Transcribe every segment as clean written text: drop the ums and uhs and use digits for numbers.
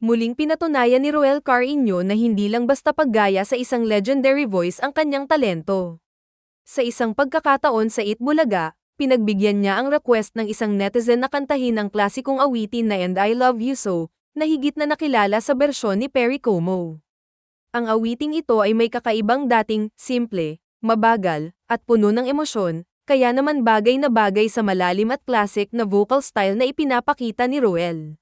Muling pinatunayan ni Roel Carreño na hindi lang basta paggaya sa isang legendary voice ang kanyang talento. Sa isang pagkakataon sa Itbulaga, pinagbigyan niya ang request ng isang netizen na kantahin ang klasikong awitin na And I Love You So, na higit na nakilala sa bersyon ni Perry Como. Ang awiting ito ay may kakaibang dating, simple, mabagal, at puno ng emosyon, kaya naman bagay na bagay sa malalim at classic na vocal style na ipinapakita ni Roel.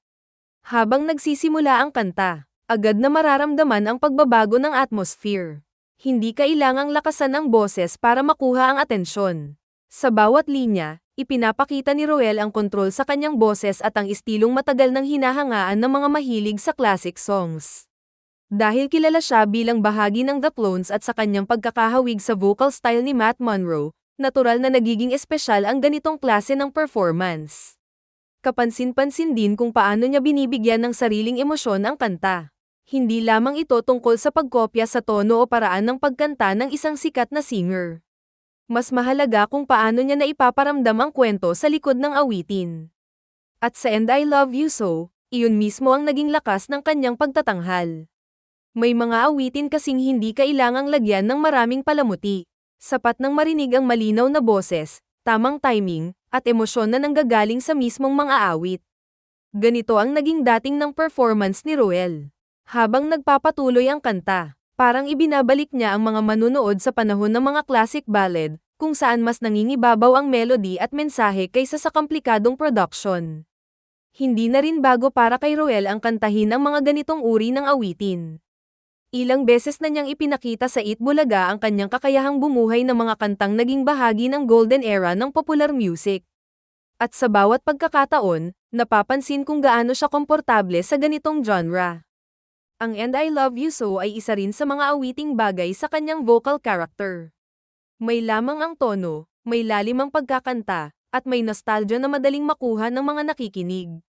Habang nagsisimula ang kanta, agad na mararamdaman ang pagbabago ng atmosphere. Hindi kailangang lakasan ang boses para makuha ang atensyon. Sa bawat linya, ipinapakita ni Roel ang kontrol sa kanyang boses at ang istilong matagal ng hinahangaan ng mga mahilig sa classic songs. Dahil kilala siya bilang bahagi ng The Clones at sa kanyang pagkakahawig sa vocal style ni Matt Monro, natural na nagiging espesyal ang ganitong klase ng performance. Kapansin-pansin din kung paano niya binibigyan ng sariling emosyon ang kanta. Hindi lamang ito tungkol sa pagkopya sa tono o paraan ng pagkanta ng isang sikat na singer. Mas mahalaga kung paano niya naipaparamdam ang kwento sa likod ng awitin. At sa And I Love You So, iyon mismo ang naging lakas ng kanyang pagtatanghal. May mga awitin kasing hindi kailangang lagyan ng maraming palamuti. Sapat nang marinig ang malinaw na boses, tamang timing, at emosyon na nanggagaling sa mismong mga awit. Ganito ang naging dating ng performance ni Roel. Habang nagpapatuloy ang kanta, parang ibinabalik niya ang mga manunood sa panahon ng mga classic ballad, kung saan mas nangingibabaw ang melody at mensahe kaysa sa komplikadong production. Hindi na rin bago para kay Roel ang kantahin ang mga ganitong uri ng awitin. Ilang beses na niyang ipinakita sa Itbulaga ang kanyang kakayahang bumuhay ng mga kantang naging bahagi ng golden era ng popular music. At sa bawat pagkakataon, napapansin kung gaano siya komportable sa ganitong genre. Ang And I Love You So ay isa rin sa mga awiting bagay sa kanyang vocal character. May lamang ang tono, may lalim ang pagkakanta, at may nostalgia na madaling makuha ng mga nakikinig.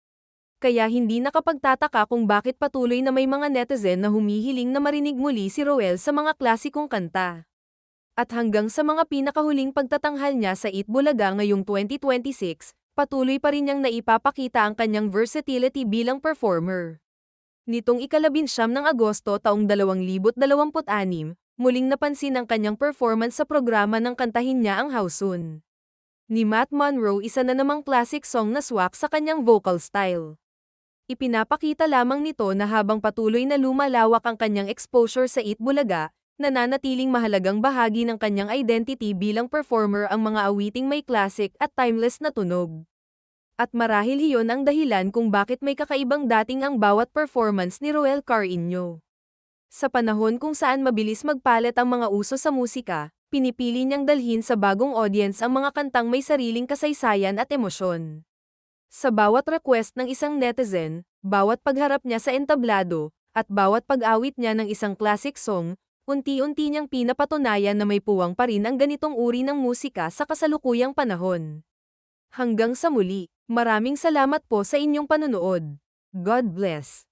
Kaya hindi nakapagtataka kung bakit patuloy na may mga netizen na humihiling na marinig muli si Roel sa mga klasikong kanta. At hanggang sa mga pinakahuling pagtatanghal niya sa Itbulaga ngayong 2026, patuloy pa rin niyang naipapakita ang kanyang versatility bilang performer. Nitong ika-19 ng Agosto taong 2026, muling napansin ang kanyang performance sa programa ng Kantahin Niya Ang Hausun ni Matt Monro, isa na namang classic song na swak sa kanyang vocal style. Ipinapakita lamang nito na habang patuloy na lumalawak ang kanyang exposure sa Itbulaga, nananatiling mahalagang bahagi ng kanyang identity bilang performer ang mga awiting may classic at timeless na tunog. At marahil iyon ang dahilan kung bakit may kakaibang dating ang bawat performance ni Roel Carreño. Sa panahon kung saan mabilis magpalit ang mga uso sa musika, pinipili niyang dalhin sa bagong audience ang mga kantang may sariling kasaysayan at emosyon. Sa bawat request ng isang netizen, bawat pagharap niya sa entablado, at bawat pag-awit niya ng isang classic song, unti-unti niyang pinapatunayan na may puwang pa rin ang ganitong uri ng musika sa kasalukuyang panahon. Hanggang sa muli, maraming salamat po sa inyong panonood. God bless.